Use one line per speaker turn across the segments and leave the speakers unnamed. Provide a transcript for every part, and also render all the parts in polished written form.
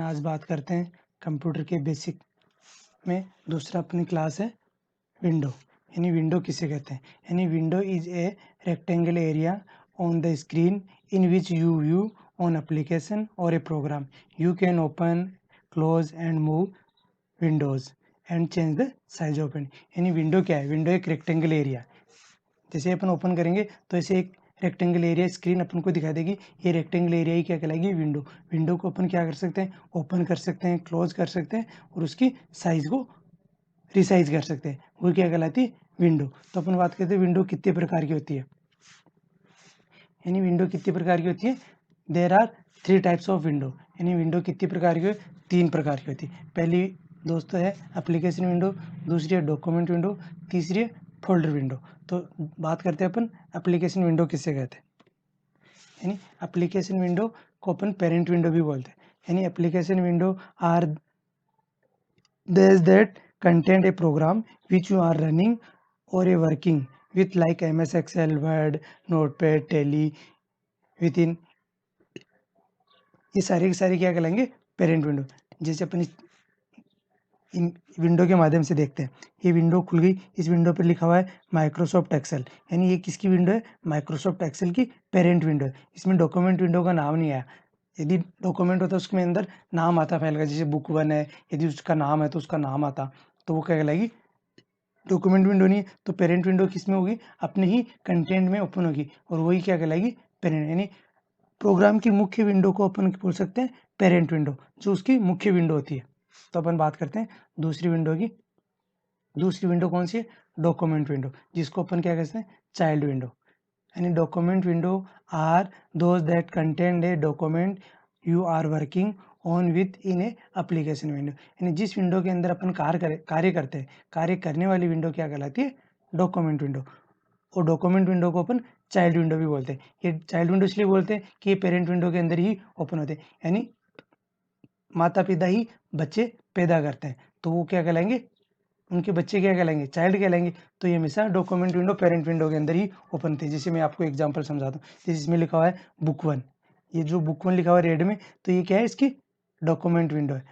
आज बात करते हैं कंप्यूटर के बेसिक में। दूसरा अपनी क्लास है विंडो। यानी विंडो किसे कहते हैं? यानी window is a rectangle area on the screen in which you view on application or a program. You can open, close and move windows and change the size of it. यानी window क्या है? Window एक rectangle area, जैसे अपन open करेंगे तो ऐसे एक rectangle area screen अपन को दिखा देगी। ये रेक्टेंगल एरिया ही क्या कहलाएगी? विंडो। विंडो को अपन क्या कर सकते हैं? ओपन कर सकते हैं, क्लोज कर सकते हैं और उसकी साइज को रिसाइज कर सकते हैं। वो क्या कहलाती है? विंडो। तो अपन बात करते हैं विंडो कितने प्रकार की होती है। यानी विंडो कितने प्रकार की होती है? There are 3 types of window. यानी विंडो कितने प्रकार की? 3 प्रकार की होती है। पहली दोस्तों है एप्लीकेशन विंडो, दूसरी है डॉक्यूमेंट विंडो, तीसरी है फोल्डर विंडो। तो बात करते हैं अपन एप्लीकेशन विंडो किससे कहते हैं। यानी एप्लीकेशन विंडो को अपन पेरेंट विंडो भी बोलते हैं। यानी application window are that contain a program which you are running or a working with like MS Excel, Word, Notepad, Tally within। ये सारे के सारे क्या कहलाएंगे? Parent window. जैसे अपन इन विंडो के माध्यम से देखते हैं। ये विंडो खुल गई, इस विंडो पर लिखा हुआ है माइक्रोसॉफ्ट एक्सेल। यानी ये किसकी विंडो है? माइक्रोसॉफ्ट एक्सेल की पेरेंट विंडो है। इसमें डॉक्यूमेंट विंडो का नाम नहीं आया। यदि डॉक्यूमेंट होता उसके अंदर नाम आता फाइल का, जैसे बुक 1 है, यदि उसका नाम है तो उसका नाम आता, तो वो क्या कहलाएगी? डॉक्यूमेंट विंडो नहीं है। तो पेरेंट विंडो किस में होगी? अपने ही कंटेंट में ओपन होगी और वही क्या कहलाएगी? पेरेंट। यानी प्रोग्राम की मुख्य विंडो को अपन बोल सकते हैं पेरेंट विंडो, जो उसकी मुख्य विंडो होती है। तो अपन बात करते हैं दूसरी विंडो की। दूसरी विंडो कौन सी है? डॉक्यूमेंट विंडो, जिसको अपन क्या कहते हैं? Child window. यानी document window are those that contain a document you are working on with in a application window. यानी जिस विंडो के अंदर अपन कार्य करते हैं, कार्य करने वाली विंडो क्या कहलाती है? Document window. और डॉक्यूमेंट विंडो को अपन चाइल्ड विंडो भी बोलते हैं। ये चाइल्ड विंडो इसलिए बोलते हैं कि ये पेरेंट विंडो के अंदर ही ओपन होते हैं। यानी माता पिता ही बच्चे पैदा करते हैं, तो वो क्या कहलाएंगे? उनके बच्चे क्या कहलाएंगे? चाइल्ड कहलाएंगे। तो ये हमेशा डॉक्यूमेंट विंडो पेरेंट विंडो के अंदर ही ओपन थे। जैसे मैं आपको एग्जांपल समझाता हूँ। जैसे इसमें लिखा हुआ है बुक 1, ये जो बुक 1 लिखा हुआ है रेड में, तो ये क्या है? इसकी डॉक्यूमेंट विंडो है।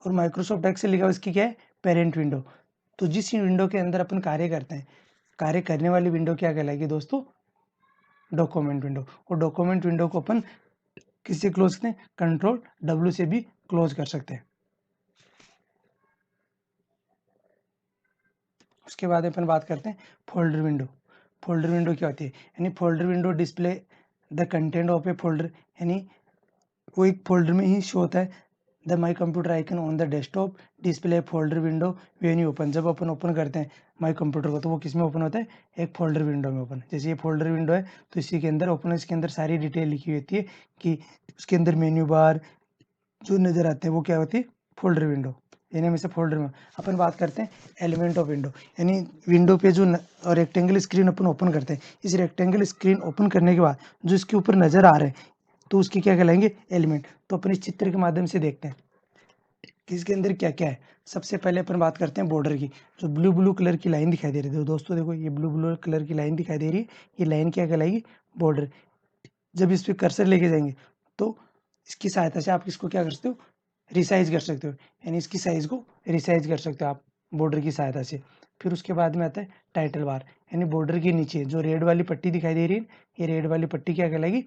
और माइक्रोसॉफ्ट एक्सेल लिखा हुआ है, इसकी क्या है? Parent window. तो जिस विंडो के अंदर अपन कार्य करते हैं, कार्य करने वाली विंडो क्या कहलाएगी दोस्तों? Document window. और डॉक्यूमेंट विंडो को अपन किससे क्लोज करते हैं? कंट्रोल W से भी क्लोज कर सकते हैं। उसके बाद अपन बात करते हैं फोल्डर विंडो। फोल्डर विंडो क्या होती है? यानी folder window display the content of A folder. यानी वो एक फोल्डर में ही शो होता है। The my computer icon on the desktop display folder window when you open. जब अपन ओपन करते हैं माई कंप्यूटर को, तो वो किस में ओपन होता है? एक फोल्डर विंडो में ओपन। जैसे ये फोल्डर विंडो है, तो इसी के अंदर ओपन, इसके अंदर सारी डिटेल लिखी हुई होती है कि उसके अंदर मेन्यू बार जो नजर आते हैं वो क्या होती है? Folder window. यानी हमेशा फोल्डर में अपन बात करते हैं एलिमेंट ऑफ विंडो। यानी विंडो पे जो रेक्टेंगल स्क्रीन अपन ओपन करते हैं, इस रेक्टेंगल स्क्रीन ओपन करने के बाद जो इसके ऊपर नजर आ रहे हैं, तो उसकी क्या कहलाएंगे? एलिमेंट। तो अपन इस चित्र के माध्यम से देखते हैं कि इसके अंदर क्या क्या है। सबसे पहले अपन बात करते हैं बॉर्डर की। जो ब्लू ब्लू कलर की लाइन दिखाई दे रही है दोस्तों, देखो ये ब्लू ब्लू कलर की लाइन दिखाई दे रही है, ये लाइन क्या कहलाएगी? बॉर्डर। जब इस पर कर्सर लेके जाएंगे तो इसकी सहायता से आप इसको क्या कर सकते हो? रिसाइज कर सकते हो। यानी इसकी साइज को रिसाइज कर सकते हो आप बॉर्डर की सहायता से। फिर उसके बाद में आता है टाइटल बार। यानी बॉर्डर के नीचे जो रेड वाली पट्टी दिखाई दे रही है, ये रेड वाली पट्टी क्या कहलाएगी?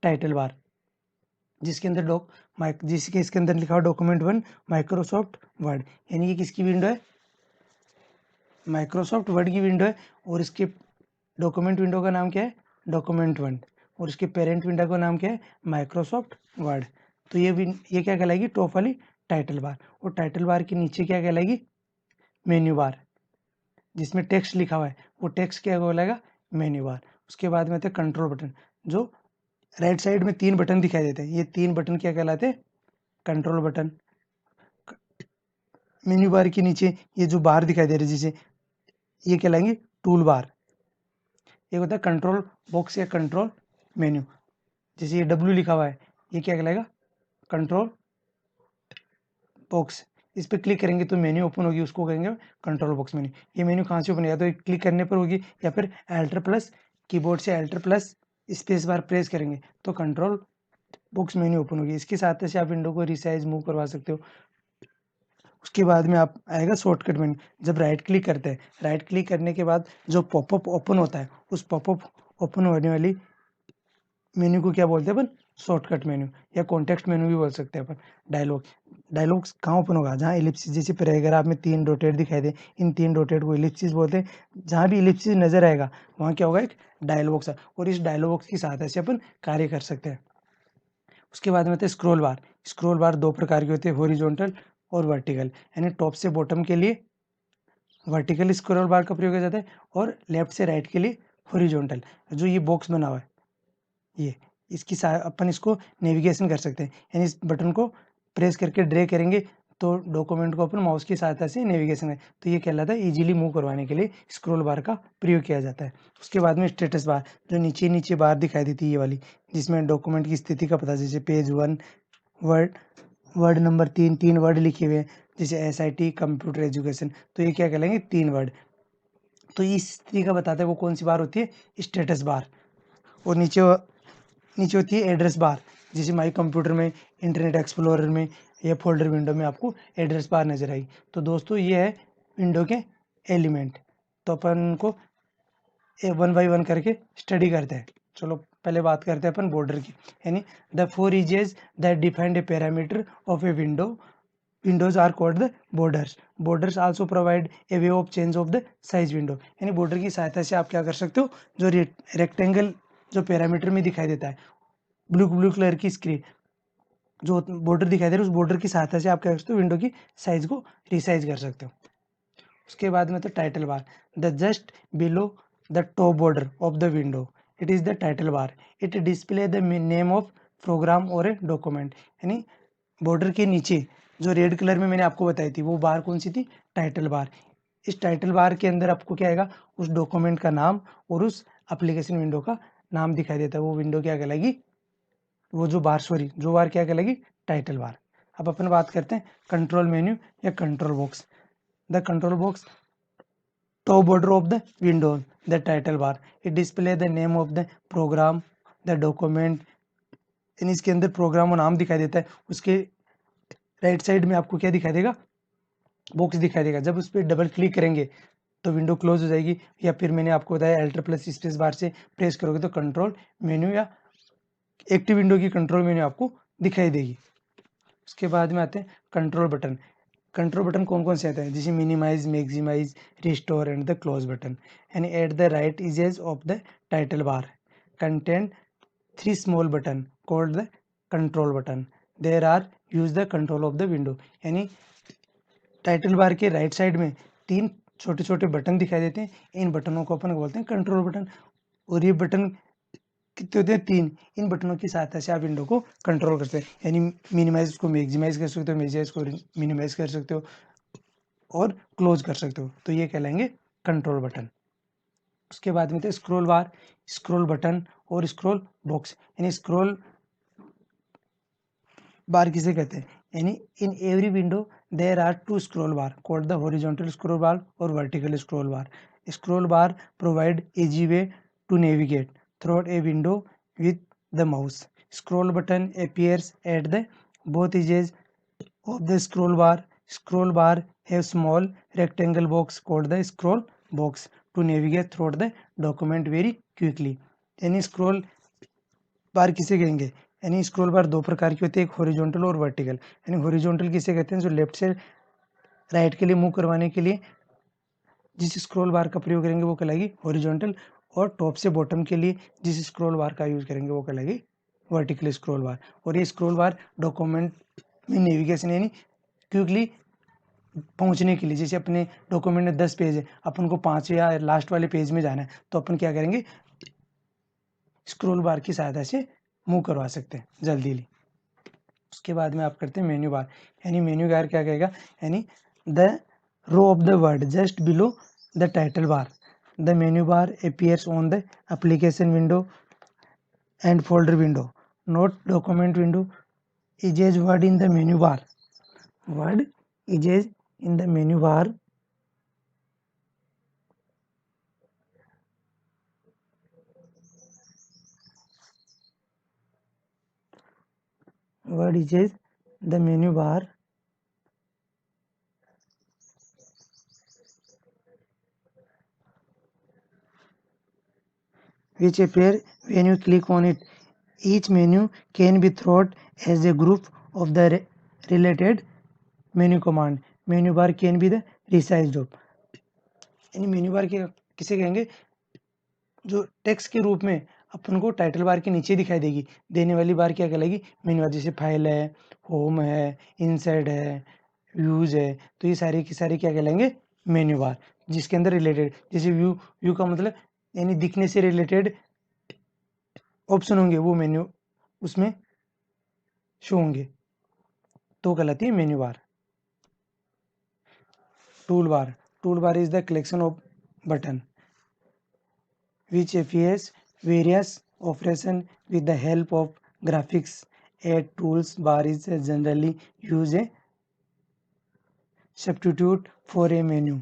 Title bar. जिसके अंदर जिसके इसके अंदर लिखा हुआ डॉक्यूमेंट 1 माइक्रोसॉफ्ट वर्ड। यानी ये किसकी विंडो है? माइक्रोसॉफ्ट वर्ड की विंडो है। और इसके डॉक्यूमेंट विंडो का नाम क्या है? डॉक्यूमेंट 1। और इसके पेरेंट विंडो का नाम क्या है? Microsoft word. तो ये क्या कहलाएगी? टॉप वाली टाइटल बार। और टाइटल बार के नीचे क्या कहलाएगी? Menu bar. जिसमें टेक्स्ट लिखा हुआ है वो टेक्स्ट क्या कहलाएगा? Menu bar. उसके बाद में आते हैं कंट्रोल बटन। जो राइट साइड में 3 बटन दिखाई देते हैं, ये 3 बटन क्या कहलाते हैं? Control button. मेन्यू बार के नीचे ये जो बार दिखाई दे रही है, जिसे ये कहलाएंगे टूल बार। एक होता है कंट्रोल बॉक्स या कंट्रोल मेन्यू। जैसे ये W लिखा हुआ है, ये क्या कहलाएगा? Control box. इस पर क्लिक करेंगे तो मेन्यू ओपन होगी, उसको कहेंगे कंट्रोल बॉक्स मेन्यू। ये मेन्यू कहाँ से ओपन होगा? तो क्लिक करने पर होगी, या फिर एल्टर प्लस कीबोर्ड से alter plus space bar press करेंगे तो कंट्रोल बॉक्स मेन्यू ओपन होगी। इसकी सहायता से आप विंडो को रिसाइज मूव करवा सकते हो। उसके बाद में आप आएगा शॉर्टकट मेन्यू। जब राइट क्लिक करते हैं, राइट क्लिक करने के बाद जो पॉपअप ओपन होता है, उस पॉपअप ओपन होने वाली मेन्यू को क्या बोलते हैं अपन? शॉर्टकट मेन्यू या कॉन्टेक्स्ट मेन्यू भी बोल सकते हैं अपन। डायलॉग, डायलॉग कहाँ ओपन होगा? जहाँ इलिप्सिस जैसे पैराग्राफ में 3 डॉटेड दिखाई दे, इन 3 डॉटेड को इलिप्सिस बोलते हैं। जहाँ भी इलिप्सिस नजर आएगा वहाँ क्या होगा? एक डायलॉग बॉक्स। और इस डायलॉग बॉक्स की सहायता से अपन कार्य कर सकते हैं। उसके बाद में होते हैं स्क्रॉल बार। स्क्रॉल बार 2 प्रकार के होते हैं, हॉरिजॉन्टल और वर्टिकल। यानी टॉप से बॉटम के लिए वर्टिकल स्क्रॉल बार का प्रयोग किया जाता है और लेफ्ट से राइट के लिए हॉरिजॉन्टल। जो ये बॉक्स बना हुआ है, ये अपन इसको नेविगेशन कर सकते हैं। यानी इस बटन को प्रेस करके ड्रैग करेंगे तो डॉक्यूमेंट को अपन माउस की सहायता से नेविगेशन करें, तो ये कहलाता है इजीली मूव करवाने के लिए स्क्रॉल बार का प्रयोग किया जाता है। उसके बाद में स्टेटस बार, जो नीचे नीचे बार दिखाई देती है ये वाली, जिसमें डॉक्यूमेंट की स्थिति का पता, जैसे page 1 word, word number 3 word लिखे हुए हैं, जैसे SIT कंप्यूटर एजुकेशन, तो ये क्या कहलाएंगे? 3 वर्ड। तो इस स्थिति का बताता है वो कौन सी बार होती है? स्टेटस बार। और नीचे नीचे होती है एड्रेस बार, जैसे माई कंप्यूटर में, इंटरनेट एक्सप्लोरर में या फोल्डर विंडो में आपको एड्रेस बार नजर आई। तो दोस्तों ये है विंडो के एलिमेंट। तो अपन को 1 बाई 1 करके स्टडी करते हैं। चलो पहले बात करते हैं अपन बॉर्डर की। यानी the 4 edges that defined A parameter of a window, windows are called the borders. Borders also provide a way of change of the size window. यानी बॉर्डर की सहायता से आप क्या कर सकते हो? जो रेक्टेंगल जो पैरामीटर में दिखाई देता है, ब्लू ब्लू कलर की स्क्रीन जो बॉर्डर दिखाई दे रहा है, उस बॉर्डर की सहायता से आप क्या कर सकते हो? विंडो की साइज को रिसाइज कर सकते हो। उसके बाद में तो title bar, the just below the top border of the window, it is the title bar. It display the name of program और ए डॉक्यूमेंट। यानी बॉर्डर के नीचे जो रेड कलर में मैंने आपको बताई थी वो बार कौन सी थी? Title bar. इस टाइटल बार के अंदर आपको क्या आएगा? उस डॉक्यूमेंट का नाम और उस एप्लीकेशन विंडो का नाम दिखाई देता है। वो विंडो क्या कहलाएगी? वो जो बार, सॉरी, जो बार क्या कहलाएगी? Title bar. अब अपन बात करते हैं कंट्रोल मेन्यू या control box. The control box top border of the window, the title bar, it display the name of the program, the document। यानी इसके अंदर प्रोग्राम और नाम दिखाई देता है। उसके राइट साइड में आपको क्या दिखाई देगा? बॉक्स दिखाई देगा। जब उस पर डबल क्लिक करेंगे तो विंडो क्लोज हो जाएगी, या फिर मैंने आपको बताया अल्टर प्लस स्पेस बार से प्रेस करोगे तो कंट्रोल मेन्यू या एक्टिव विंडो की कंट्रोल मेन्यू आपको दिखाई देगी। उसके बाद में आते हैं कंट्रोल बटन। कंट्रोल बटन कौन कौन से आते हैं? जैसे minimise, maximise, restore and the close button. And at the right edges of the title bar content 3 small button called the control button, there are use the control of the window. यानी title bar के right side में 3 छोटे छोटे button दिखाई देते हैं। इन बटनों को अपन बोलते हैं कंट्रोल बटन। और ये बटन कितने होते हैं? 3। इन बटनों की सहायता से आप विंडो को कंट्रोल करते हैं। यानी मिनिमाइज को मैक्सिमाइज कर सकते हो, मैक्सिमाइज को मिनिमाइज कर सकते हो और क्लोज कर सकते हो। तो ये कहलाएंगे कंट्रोल बटन। उसके बाद में थे स्क्रॉल बार, स्क्रॉल बटन और स्क्रॉल बॉक्स। यानी स्क्रॉल बार किसे कहते हैं? यानी in every window there are 2 scroll bar called the horizontal scroll bar और vertical scroll bar. Scroll bar provide easy way to navigate through a window with the mouse. Scroll button appears at the both edges of the scroll bar. Scroll bar have small rectangle box called the scroll box to navigate through the document very quickly. यानी scroll bar किसे कहेंगे? यानी scroll बार 2 प्रकार की होती है, एक horizontal और वर्टिकल। यानी हॉरिजॉन्टल किसे कहते हैं? जो लेफ्ट से राइट के लिए मूव करवाने के लिए जिस स्क्रॉल बार का प्रयोग करेंगे वो कहलाएगी हॉरिजॉन्टल, और टॉप से बॉटम के लिए जिस स्क्रॉल बार का यूज करेंगे वो कहलाएगी वर्टिकल स्क्रॉल बार। और ये स्क्रॉल बार डॉक्यूमेंट में नेविगेशन यानी क्विकली पहुंचने के लिए, जैसे अपने डॉक्यूमेंट में 10 पेज है, अपन को 5 या लास्ट वाले पेज में जाना है, तो अपन क्या करेंगे? स्क्रॉल बार की सहायता से मूव करवा सकते हैं जल्दी। उसके बाद में आप करते हैं मेन्यू बार। यानी मेन्यू बार क्या कहेगा? यानी the row of the word just below the title bar, the menu bar appears on the application window and folder window, not document window. Is word in the menu bar, word is in the menu bar what is the menu bar which appear when you click on it. Each menu can be thought as a group of the related menu command. Menu bar can be the resized of. यानी menu bar के किसे कहेंगे, जो text के रूप में अपन को title bar के नीचे दिखाई देगी, देने वाली बार क्या कहलाएगी, मेन्यू बार। जैसे फाइल है, होम है, इनसाइड है, व्यूज है, तो ये सारी की सारी क्या कहलाएंगे, मेन्यू बार, जिसके अंदर रिलेटेड, जैसे व्यू, व्यू का मतलब यानी दिखने से रिलेटेड ऑप्शन होंगे वो मेन्यू उसमें शो होंगे, तो कहलाती है menu bar. Tool bar, tool bar is the collection off button which appears various operation with the help of graphics. A tools bar is generally used a substitute for a menu,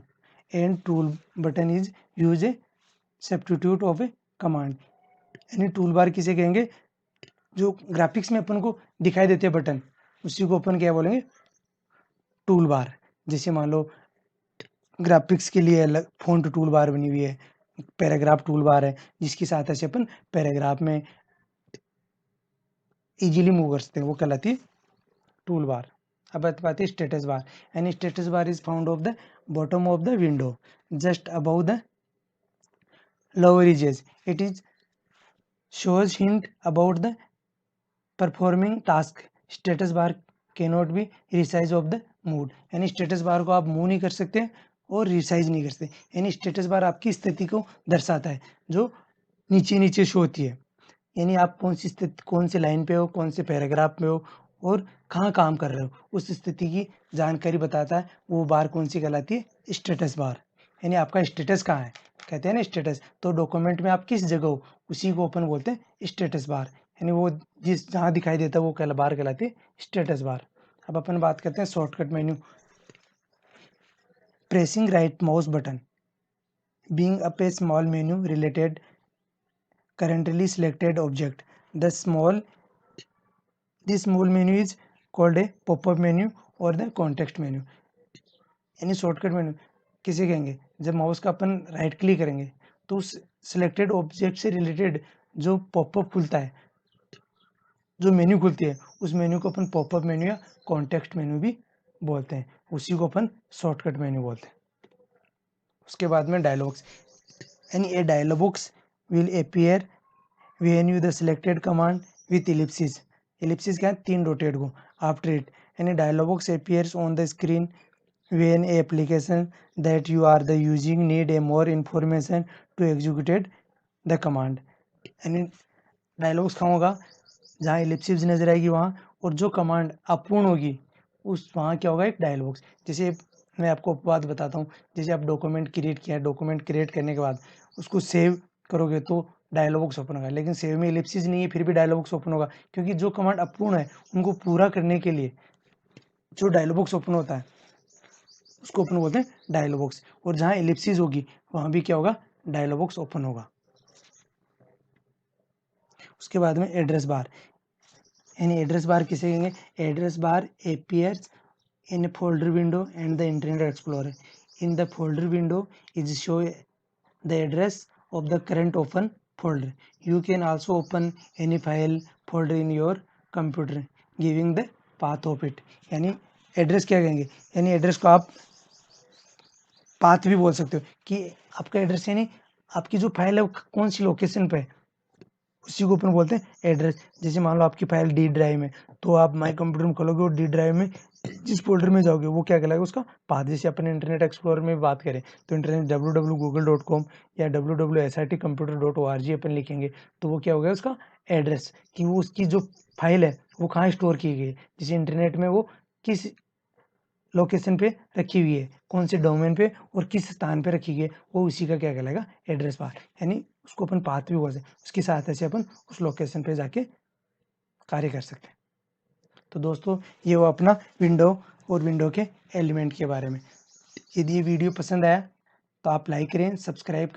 and tool button is used a substitute of a command. यानी tool bar किसे कहेंगे, जो graphics में अपन को दिखाई देते हैं button, उसी को अपन क्या बोलेंगे, टूल बार। जैसे मान लो ग्राफिक्स के लिए अलग फॉन्ट टूल बार बनी हुई है, पैराग्राफ टूल बार है, जिसकी सहायता से अपन पैराग्राफ में इजीली मूव कर सकते हैं, वो कहलाती है टूल बार। अब बात है status bar. And status bar is found of the bottom of the window just above the lower edges. It is shows hint about the performing task. Status bar cannot be resize of the mood, यानी status bar को आप move नहीं कर सकते और resize नहीं कर सकते। यानी स्टेटस बार आपकी स्थिति को दर्शाता है, जो नीचे नीचे शो होती है, यानी आप कौन सी स्थिति, कौन से लाइन पे हो, कौन से पैराग्राफ में हो और कहाँ काम कर रहे हो, उस स्थिति की जानकारी बताता है। वो बार कौन सी कहलाती है, स्टेटस बार। यानी आपका स्टेटस कहाँ है, कहते हैं ना स्टेटस, तो डॉक्यूमेंट में आप किस जगह हो, उसी को अपन बोलते हैं स्टेटस बार। यानी वो जिस जहाँ दिखाई देता है वो बार कहलाती है स्टेटस बार। अब अपन बात करते हैं shortcut menu. Pressing right mouse button being up a small menu related currently selected object. This small menu is called a pop-up menu or the context menu. यानी शॉर्टकट मेन्यू किसे कहेंगे, जब माउस का अपन राइट क्लिक करेंगे तो उस selected object से related जो पॉपअप खुलता है, जो मेन्यू खुलती है, उस मेन्यू को अपन पॉपअप मेन्यू या कॉन्टेक्स्ट मेन्यू भी बोलते हैं, उसी को अपन शॉर्टकट मेन्यू बोलते हैं। उसके बाद में डायलॉग्स, यानी a dialog box will appear when you the selected command with ellipsis. ellipsis क्या है, 3 rotate को after it, यानी dialog box appears on the screen when a application that you are the using need a more information to execute the command. यानी dialogues कहाँ होगा, जहाँ ellipsis नजर आएगी वहाँ, और जो कमांड अपूर्ण होगी उस वहाँ क्या होगा, एक डायलॉग बॉक्स। जैसे मैं आपको बात बताता हूँ, जैसे आप डॉक्यूमेंट क्रिएट किया, डॉक्यूमेंट क्रिएट करने के बाद उसको सेव करोगे तो डायलॉग बॉक्स ओपन होगा, लेकिन सेव में इलिप्सिस नहीं है फिर भी डायलॉग बॉक्स ओपन होगा, क्योंकि जो कमांड अपूर्ण है उनको पूरा करने के लिए जो डायलॉग बॉक्स ओपन होता है उसको ओपन बोलते हैं डायलॉग बॉक्स, और जहाँ इलिप्सिस होगी वहाँ भी क्या होगा, डायलॉग बॉक्स ओपन होगा। उसके बाद में एड्रेस बार, यानी एड्रेस बार किसे कहेंगे, address bar appears in a folder window and the Internet Explorer. In the folder window is show the address of the current open folder. You can also open any file folder in your computer giving the path of it. यानी address क्या कहेंगे, यानी address को आप path भी बोल सकते हो, कि आपका एड्रेस यानी आपकी जो फाइल है वो कौन सी लोकेशन पे है, उसी को अपन बोलते हैं एड्रेस। जैसे मान लो आपकी फाइल डी ड्राइव में, तो आप माई कंप्यूटर में खोलोगे और डी ड्राइव में जिस फोल्डर में जाओगे वो क्या कहलाएगा, उसका पाथ। जैसे अपन इंटरनेट एक्सप्लोरर में बात करें तो इंटरनेट www.google.com या www.sitcomputer.org अपन लिखेंगे तो वो क्या हो गया, उसका एड्रेस, कि वो उसकी जो फाइल है वो कहाँ स्टोर की गई है, जैसे इंटरनेट में वो किस लोकेशन पे रखी हुई है, कौन से डोमेन पे और किस स्थान पे रखी गई है, वो उसी का क्या कहलाएगा, एड्रेस बार। यानी उसको अपन पाथ भी बोल सकते हैं, उसकी सहायता से अपन उस लोकेशन पे जाके कार्य कर सकते हैं। तो दोस्तों ये वो अपना विंडो और विंडो के एलिमेंट के बारे में। यदि ये वीडियो पसंद आया तो आप लाइक करें, सब्सक्राइब